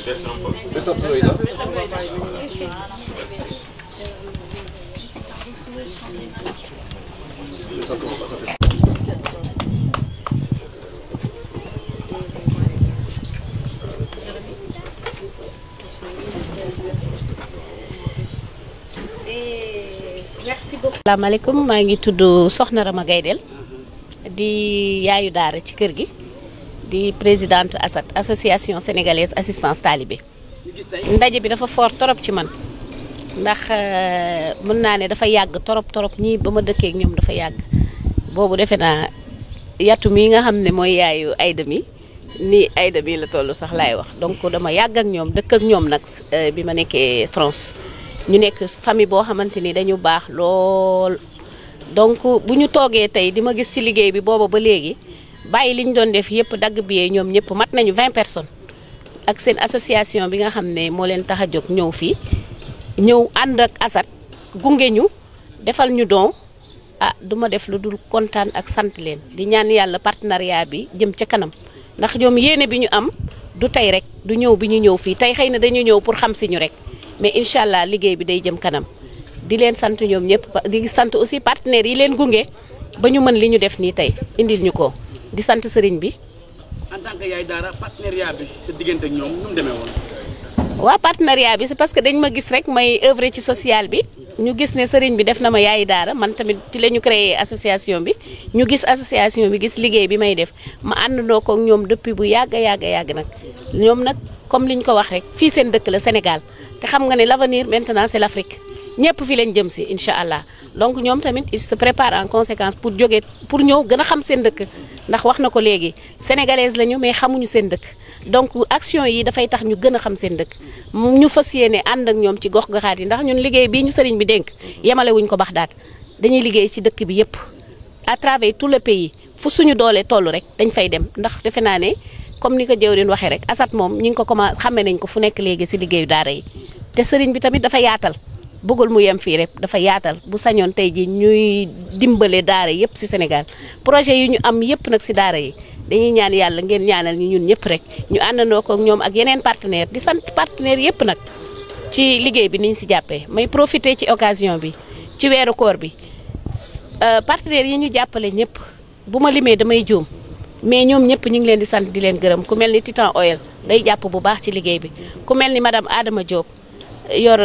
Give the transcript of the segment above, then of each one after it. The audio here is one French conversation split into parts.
Baisse un peu, Loïda. Baisse un peu, on passe un peu. Merci beaucoup. Asalaamaaleykum, maa ngi tudd Soxna Rama Gaydel di yaayu daara ci kër gi di présidente ASAT association sénégalaise assistance talibé. Ndaje bi dafa fort torop ci man ndax mën naa ne dafa yàgg torop ñii ba ma dëkkee ak ñoom dafa yàgg boobu defe naa yatu mi nga xam ne mooy yaayu Aïda mi ni Aïda mi la toll sax laay wax donc dama yàgg ak ñoom dëkk ak ñoom nag bi ma nekkee France. ñu nekk famille boo xamante ni dañu baax lool donc bu ñu toogee tey di ma gis ci liggéey bi booba ba léegi bàyyi li ñu doon def yëpp dagg biyee ñoom ñëpp mat nañu 20 personnes ak seen association bi nga xam ne moo leen tax a jóg ñëw fii ñëw ànd ak ASAT gunge ñu defal ñu don duma def lu dul kontaan ak sant leen di ñaan yàlla partenariat bi jëm ca kanam ndax ñoom yéene bi ñu am du tey rek du ñëw bi ñu ñëw fii tey xëy na dañu ñëw pour xam si ñu rek. mais incha allah liggéey bi day jëm kanam di leen sant ñoom ñëpp di sant aussi partenaires yi leen gunge ba ñu mën li ñu def nii tey indil ñu ko di sant sëriñ bi. en tant que yaay daara partenariat bi sa diggante ak ñoom nu mu demee woon. waaw partenariat bi c'est parce que dañ ma gis rek may œuvrer ci social bi ñu gis ne sëriñ bi def na ma yaay daara man tamit ci la ñu créé association bi ñu gis association bi gis liggéey bi may def ma àndandoo ko ak ñoom depuis bu yàgg nag ñoom nag comme liñ ko wax rek fii seen dëkk la Sénégal. te xam nga ne l'avenir maintenant c'est l'Afrique ñëpp fi leen jëm si incha allah donc ñoom tamit ils se préparent en conséquence pour jóge pour ñëw gën a xam seen dëkk ndax wax na ko léegi sénégalaise lañu mais xamuñu seen dëkk donc action yi dafay tax ñu gën a xam seen dëkk ñu fas yéene ànd ak ñoom ci gox-goxaat yi ndax ñun liggéey bii ñu sëriñ bi dénk yemale wuñ ko Baxdaad dañuy liggéey ci dëkk bi yëpp à travers tout le pays fu suñu doolee toll rek dañ fay dem ndax defe naa ne comme ni ko jëwriñ waxee rek ASAT moom ñi ngi ko commencé xàmme nañ ko fu nekk léegi ci liggéeyu daara yi te sëriñ bi tamit dafa yaatal bëggul mu yem fii rek dafa yaatal bu sañoon tey ji ñuy dimbale daara yëpp ci Sénégal projet yi ñu am yëpp nag ci daara yi dañuy ñaan yàlla ngeen ñaanal ñu ñun ñëpp rek ñu àndandoo ko ak ñoom ak yeneen partenaire di sant partenaire yëpp nag ci liggéey bi niñ ci jàppee may profiter ci occasion bi ci weeru koor bi partenaires yi ñu jàppale ñëpp bu ma limee damay juum mais ñoom ñëpp ñu ngi leen di sant di leen gërëm ku mel ni Titan Oil day jàpp bu baax ci liggéey bi ku mel ni madame Adama Diop yor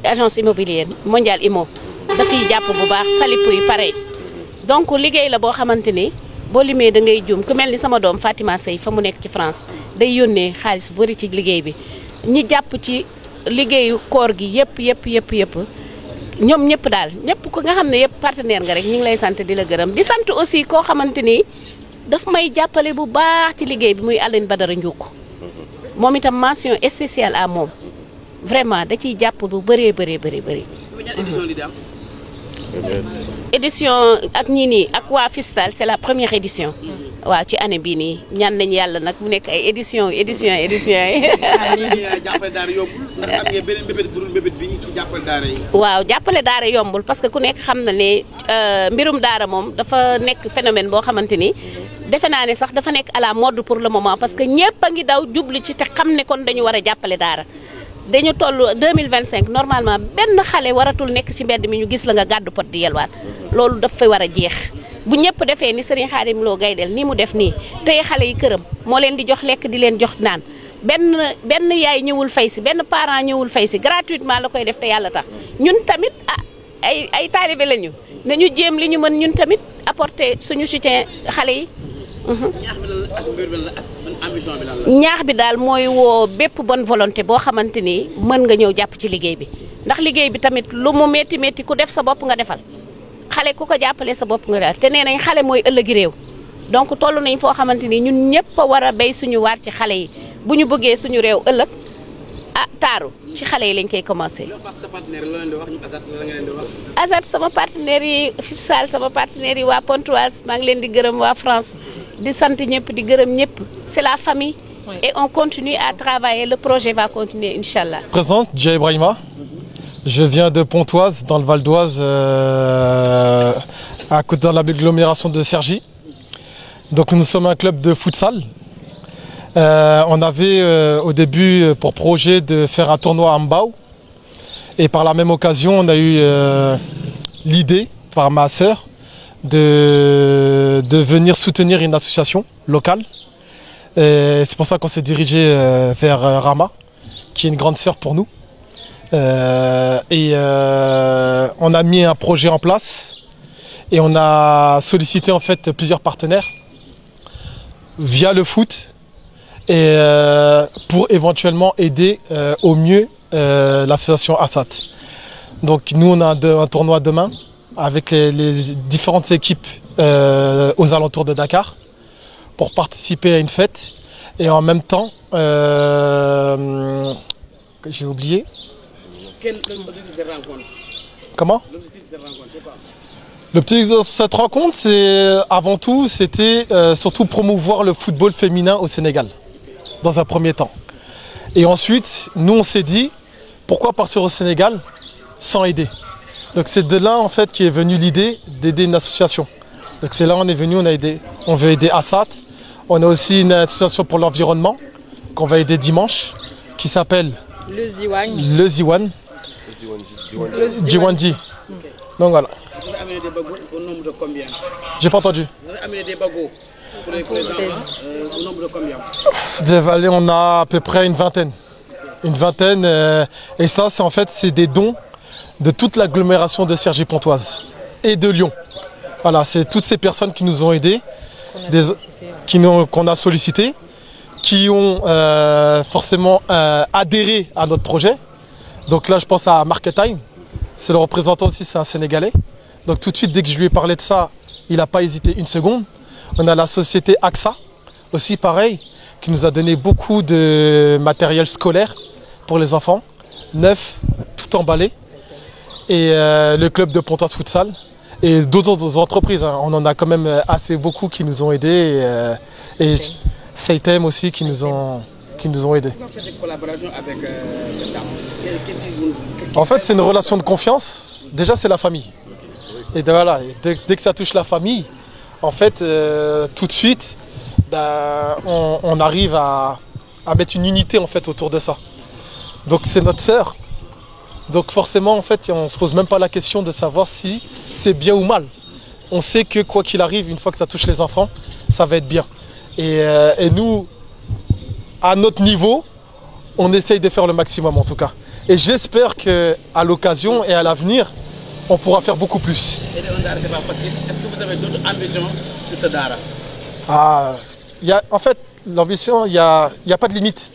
agence immobilière mondial immo dafay jàpp bu baax salipu yi pareil donc liggéey la boo xamante ni boo limee da ngay juum ku mel ni sama doom Fatima Sey fa mu nekk ci France day yónnee xaalis bu bari ci liggéey bi ñi jàpp ci liggéeyu koor gi yëpp ñoom ñëpp daal ñëpp ko nga xam ne yëpp partenaire nga rek ñu ngi lay sant di la gërëm di sant aussi koo xamante ni daf may jàppale bu baax ci liggéey bi muy Aline Badara Ndiouk moom itam mention spéciale à moom vraiment da ciy jàpp bu bëree. édition ak ñii nii ak waa Fistal c'est la première édition waaw ci année bii nii ñaan nañu yàlla nag mu nekk ay édition yi. jàppale daara yombul ndax am ngeen beneen mbébét bu dul mbébét bi jàppale daara yi. waaw jàppale daara yombul parce que ku nekk xam na ne mbirum daara moom dafa nekk phénomène boo xamante ni defe naa ne sax dafa nekk à la mode pour le moment parce que ñëpp a ngi daw jublu ci te xam ne kon dañu war a jàppale daara. dañu toll 2025 normalement benn xale waratul nekk ci mbedd mi ñu gis la nga gàddu pot di yelwaat loolu daf fay war a jeex bu ñëpp defee ni Serigne Khadim Lo Gaydel nii mu def nii tey xale yi këram moo leen di jox lekk di leen jox naan benn yaay ñëwul fay si benn parent ñëwul fay si gratuitement la koy def te yàlla tax ñun tamit ay taalibe lañu nañu jéem li ñu mën ñun tamit apporter suñu soutien xale yi. ñaax bi daal mooy woo bépp bonne volonté boo xamante ni mën nga ñëw jàpp ci liggéey bi ndax liggéey bi tamit lu mu métti ku def sa bopp nga defal xale ku ko jàppale sa bopp nga defal te nee nañ xale mooy ëllëgi réew donc toll nañ foo xamante ni ñun ñëpp a war a béy suñu waar ci xale yi bu ñu bëggee suñu réew ëllëg taaru ci xale yi lañ koy commencé. ASAT sama partenaire yi Fistal sama partenaire yi waa Pontoise maa ngi leen di gërëm waa France di sant ñëpp di gërëm ñëpp c'est la famille. Oui. Et on continue à travailler, le projet va continuer, Inch'Allah. Je me présente, Dja Ibrahima. Je viens de Pontoise, dans le Val d'Oise, à côté de l'agglomération de Cergy. Donc nous sommes un club de futsal. On avait au début pour projet de faire un tournoi à Mbao. Et par la même occasion, on a eu l'idée par ma sœur de venir soutenir une association locale. C'est pour ça qu'on s'est dirigé vers Rama, qui est une grande sœur pour nous. On a mis un projet en place et on a sollicité en fait plusieurs partenaires via le foot et pour éventuellement aider au mieux l'association Assat. Donc nous on a un tournoi demain avec les différentes équipes aux alentours de Dakar pour participer à une fête et en même temps j'ai oublié. Quel est l'objectif de cette rencontre? Comment? L'objectif de cette rencontre, c'est quoi? L'objectif de cette rencontre, c'est avant tout, c'était surtout promouvoir le football féminin au Sénégal, dans un premier temps. Et ensuite, nous on s'est dit, pourquoi partir au Sénégal sans aider? Donc c'est de là en fait qui est venue l'idée d'aider une association. Donc c'est là on est venu, on veut aider Assat. On a aussi une association pour l'environnement qu'on va aider dimanche, qui s'appelle Le Ziwan. Le Ziwan. Jiwanji. Donc voilà. Vous avez amené des bagos au nombre de combien? J'ai pas entendu. Vous avez amené des bagos pour les enfants au nombre de combien? On a à peu près une vingtaine. Une vingtaine. Et ça, c'est en fait, c'est des dons de toute l'agglomération de Cergy-Pontoise et de Lyon. Voilà, c'est toutes ces personnes qui nous ont aidés, qu'on a sollicité, qui ont forcément adhéré à notre projet. Donc là, je pense à Marketime. C'est le représentant aussi, c'est un Sénégalais. Donc tout de suite, dès que je lui ai parlé de ça, il n'a pas hésité une seconde. On a la société AXA, aussi pareil, qui nous a donné beaucoup de matériel scolaire pour les enfants, neuf, tout emballé. Et le club de Pontoise Futsal. Et d'autres entreprises, hein. On en a quand même assez beaucoup qui nous ont aidés. Et Seitem aussi qui nous ont aidés. Pourquoi vous faites une collaboration avec cette dame? En fait, c'est une relation de confiance. Déjà, c'est la famille. Et voilà, dès que ça touche la famille, en fait, tout de suite, on arrive à mettre une unité en fait autour de ça. Donc c'est notre sœur. Donc forcément, en fait, on ne se pose même pas la question de savoir si c'est bien ou mal. On sait que quoi qu'il arrive, une fois que ça touche les enfants, ça va être bien. Et nous, à notre niveau, on essaye de faire le maximum en tout cas. Et j'espère qu'à l'occasion et à l'avenir, on pourra faire beaucoup plus. Aider un Dara, c'est pas facile. Est-ce que vous avez d'autres ambitions sur ce Dara? En fait, l'ambition, il n'y a pas de limite.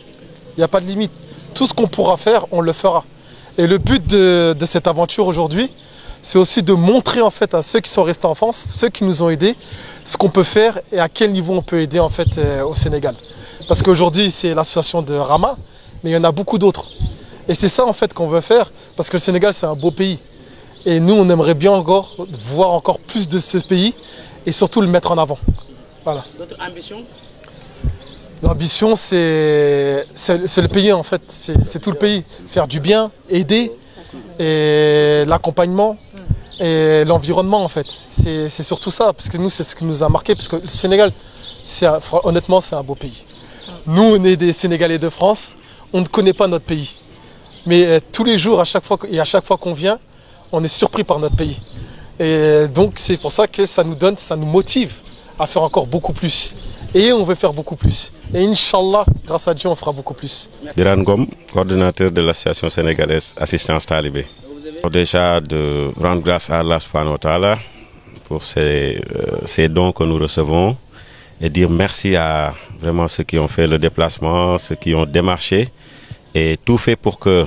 Il n'y a pas de limite. Tout ce qu'on pourra faire, on le fera. Et le but de cette aventure aujourd'hui, c'est aussi de montrer en fait à ceux qui sont restés en France, ceux qui nous ont aidés, ce qu'on peut faire et à quel niveau on peut aider en fait au Sénégal. Parce qu'aujourd'hui, c'est l'association de Rama, mais il y en a beaucoup d'autres. Et c'est ça en fait qu'on veut faire, parce que le Sénégal, c'est un beau pays. Et nous, on aimerait bien encore voir encore plus de ce pays et surtout le mettre en avant. Voilà. D'autres ambitions? L'ambition, c'est le pays en fait, c'est tout le pays. Faire du bien, aider, et l'accompagnement et l'environnement en fait. C'est surtout ça, parce que nous, c'est ce qui nous a marqué, parce que le Sénégal, honnêtement, c'est un beau pays. Nous, on est des Sénégalais de France, on ne connaît pas notre pays. Mais tous les jours, à chaque fois qu'on vient, on est surpris par notre pays. Et donc, c'est pour ça que ça nous motive à faire encore beaucoup plus. Et on veut faire beaucoup plus. Et Inch'Allah, grâce à Dieu, on fera beaucoup plus. Diran Ngom, coordinateur de l'association sénégalaise Assistance Talibé. Déjà de rendre grâce à Allah subhanahu wa ta'ala pour ces dons que nous recevons et dire merci à vraiment ceux qui ont fait le déplacement, ceux qui ont démarché et tout fait pour que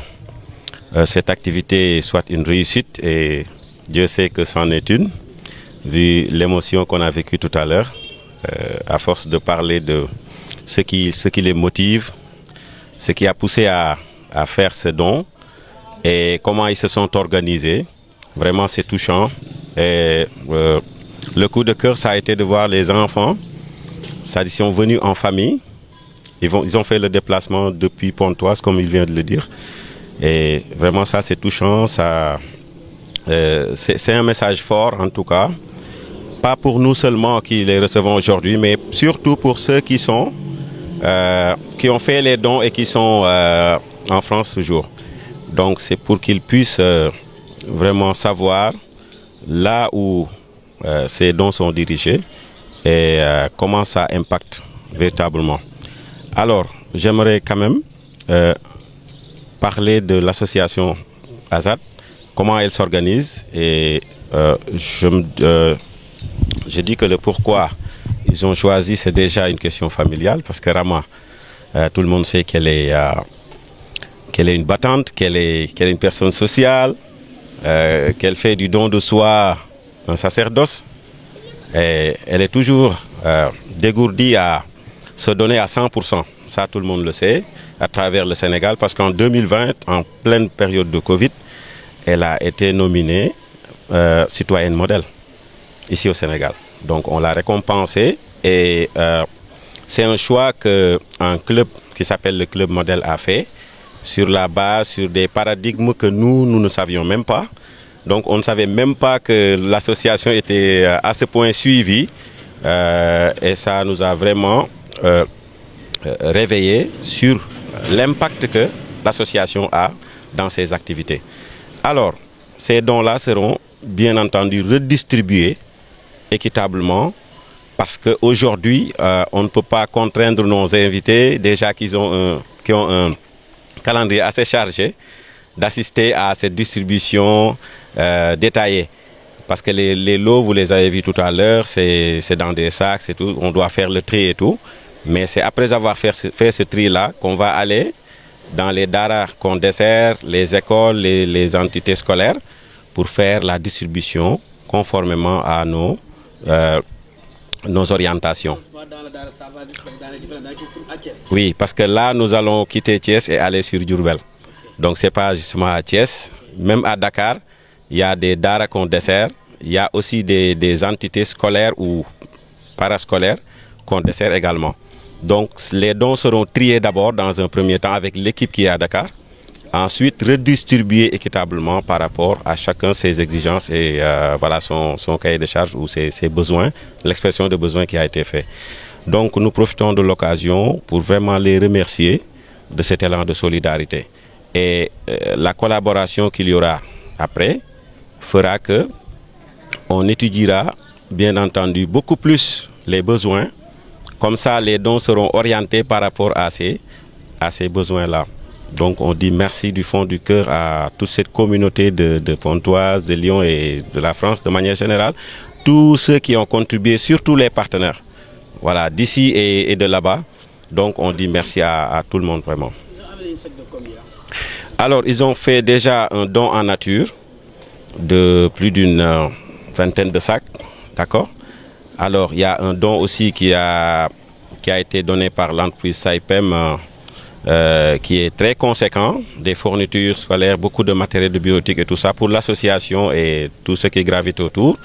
cette activité soit une réussite et Dieu sait que c'en est une, vu l'émotion qu'on a vécue tout à l'heure, à force de parler de ce qui les motive, ce qui a poussé à faire ce don et comment ils se sont organisés. Vraiment, c'est touchant. Et le coup de cœur, ça a été de voir les enfants. Ils sont venus en famille. Ils ont fait le déplacement depuis Pontoise, comme il vient de le dire. Et vraiment, ça, c'est touchant. C'est un message fort, en tout cas. Pas pour nous seulement qui les recevons aujourd'hui, mais surtout pour ceux qui sont qui ont fait les dons et qui sont en France toujours. Donc c'est pour qu'ils puissent vraiment savoir là où ces dons sont dirigés et comment ça impacte véritablement. Alors, j'aimerais quand même parler de l'association Azad, comment elle s'organise, et je dis que le pourquoi ils ont choisi, c'est déjà une question familiale, parce que Rama, tout le monde sait qu'elle est une battante, qu'elle est une personne sociale, qu'elle fait du don de soi un sacerdoce. Et elle est toujours dégourdie à se donner à 100%. Ça, tout le monde le sait, à travers le Sénégal, parce qu'en 2020, en pleine période de Covid, elle a été nominée citoyenne modèle ici au Sénégal. Donc on l'a récompensée et c'est un choix qu'un club qui s'appelle le Club Modèle a fait sur la base, sur des paradigmes que nous ne savions même pas. Donc on ne savait même pas que l'association était à ce point suivie et ça nous a vraiment réveillés sur l'impact que l'association a dans ses activités. Alors, ces dons-là seront bien entendu redistribués équitablement parce qu'aujourd'hui, on ne peut pas contraindre nos invités, déjà qui ont un calendrier assez chargé, d'assister à cette distribution détaillée. Parce que les lots, vous les avez vus tout à l'heure, c'est dans des sacs, c'est tout. On doit faire le tri et tout. Mais c'est après avoir fait ce tri-là qu'on va aller dans les daras qu'on dessert, les écoles, les entités scolaires, pour faire la distribution conformément à nos orientations. Oui, parce que là, nous allons quitter Thiès et aller sur Diourbel. Donc, ce n'est pas justement à Thiès. Même à Dakar, il y a des daras qu'on dessert. Il y a aussi des entités scolaires ou parascolaires qu'on dessert également. Donc, les dons seront triés d'abord dans un premier temps avec l'équipe qui est à Dakar. Ensuite, redistribués équitablement par rapport à chacun ses exigences et voilà son cahier de charge ou ses besoins, l'expression de besoins qui a été fait. Donc, nous profitons de l'occasion pour vraiment les remercier de cet élan de solidarité. Et la collaboration qu'il y aura après fera que on étudiera, bien entendu, beaucoup plus les besoins. Comme ça, les dons seront orientés par rapport à ces besoins-là. Donc, on dit merci du fond du cœur à toute cette communauté de Pontoise, de Lyon et de la France de manière générale. Tous ceux qui ont contribué, surtout les partenaires, voilà, d'ici et de là-bas. Donc, on dit merci à tout le monde, vraiment. Alors, ils ont fait déjà un don en nature de plus d'une vingtaine de sacs, d'accord? Alors, il y a un don aussi qui a été donné par l'entreprise Saipem, qui est très conséquent, des fournitures scolaires, beaucoup de matériel de biotique et tout ça pour l'association et tout ce qui gravite autour.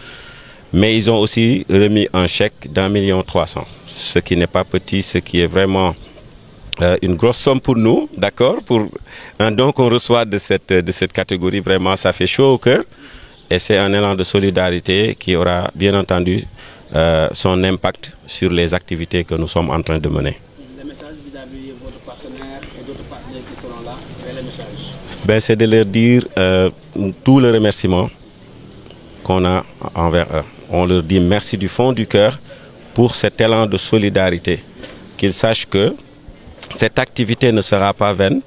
Mais ils ont aussi remis un chèque d'1,3 million, ce qui n'est pas petit, ce qui est vraiment une grosse somme pour nous, d'accord? Pour un don qu'on reçoit de cette catégorie, vraiment, ça fait chaud au cœur. Et c'est un élan de solidarité qui aura, bien entendu, son impact sur les activités que nous sommes en train de mener. Les messages vis-à-vis de votre partenaire et d'autres partenaires qui seront là, les messages. Ben, c'est de leur dire tout le remerciement qu'on a envers eux. On leur dit merci du fond du cœur pour cet élan de solidarité. Qu'ils sachent que cette activité ne sera pas vaine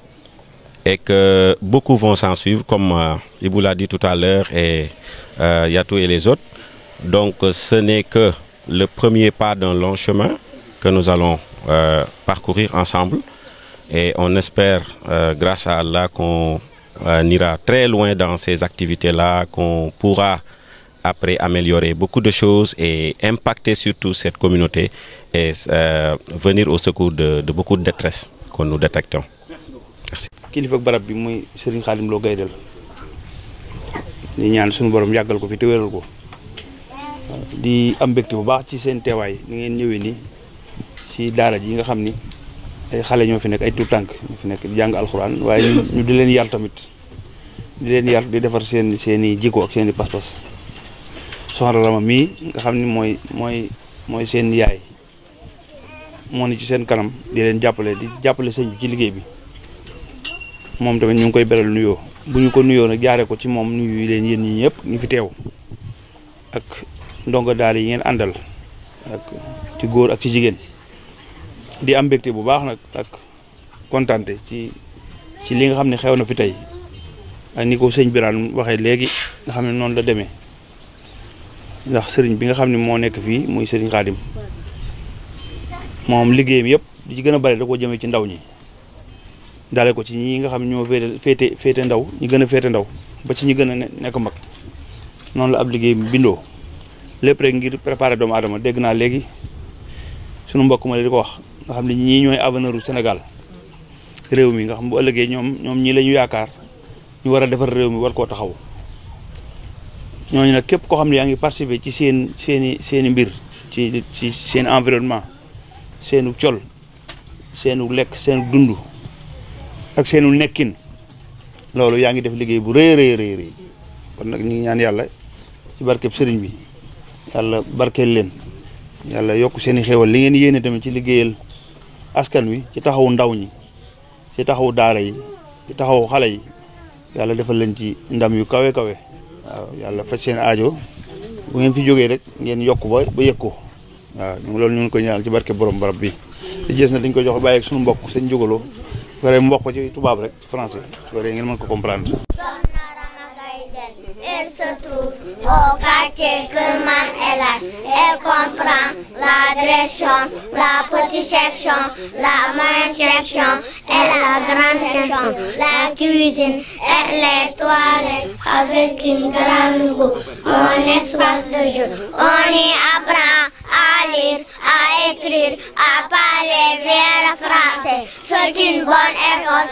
et que beaucoup vont s'en suivre, comme Ibou l'a dit tout à l'heure, et Yatou et les autres. Donc ce n'est que le premier pas d'un long chemin que nous allons parcourir ensemble. Et on espère, grâce à Allah, qu'on ira très loin dans ces activités-là, qu'on pourra après améliorer beaucoup de choses et impacter surtout cette communauté et venir au secours de beaucoup de détresse que nous détectons. Merci beaucoup. Merci. Kilifa barab bi muy Serigne Khadim Lo Gaydel ni ñaan suñu borom yàggal ko fi te wéral ko di am mbégte bu baax ci seen teewaay ni ngeen ñëwee nii ci daara ji nga xam ni ay xale ñoo fi nekk ay tuut tànk ñoo fi nekk di jàng alxuraan waaye ñu di leen yar tamit di leen yar di defar seen i jikko ak seen i pas-pas soxna Rama mii nga xam ni mooy seen yaay moo ni ci seen kanam di leen jàppale sëñ bi ci liggéey bi moom tamit ñu ngi koy beral nuyoo bu ñu ko nuyoo nag jaaree ko ci moom nuyu leen yéen ñi ñëpp ñu fi teew ak ndongo daal yi ngeen àndal ak ci góor ak ci jigéen di am mbégte bu baax nag ak kontaante ci li nga xam ne xew na fi tey ak ni ko sëñ Birane waxee léegi nga xam ne noonu la demee ndax sëriñ bi nga xam ne moo nekk fii muy sëriñ Xaadim moom liggéeyam yëpp di ci gën a bari da ko jëmee ci ndaw ñi dale ko ci ñi nga xam ne ñoo féete ndaw ñi gën a féete ndaw ba ci ñi gën a nekk mag noonu la ab liggéey bindoo lépp rek ngir préparer doomu aadama dégg naa léegi sunu mbokk ma di ko wax nga xam ne ñii ñooy avenir u Sénégal réew mi nga xam bu ëllëgee ñoom ñii la ñu yaakaar ñu war a defar réew mi war koo taxaw ñooñu nag képp koo xam ne yaa ngi participer ci seeni mbir ci seen environnement seenu col seenu lekk seenu dund ak seenu nekkin loolu yaa ngi def liggéey bu rëy rëy kon nag ñu ngi ñaan yàlla ci barkeb sëriñ bi yàlla barkeel leen yàlla yokk seeni xéewal li ngeen yéene tamit ci liggéeyal askan wi ci taxawu ndaw ñi ci taxawu daara yi ci taxawu xale yi yàlla defal leen ci ndam yu kawe waaw yàlla faj seen aajo bu ngeen fi jógee rek ngeen yokk ba yëg ko waaw loolu ñu ngi koy ñaanal ci barke borom barab bi te gis na dañ ko jox bàyyi ak suñu mbokk sëñ jógaloo su ko mu wax ko ci tubaab rek français su ko ngeen mën ko comprendre. Elle se trouve au quartier Kerman Elad. Elle comprend la direction, la petite section, la moyenne section et la grande section, la cuisine et les toilettes avec une grande cour, un espace de jeu. On y apprend à lire, à écrire, à parler bien le français. C'est une bonne école.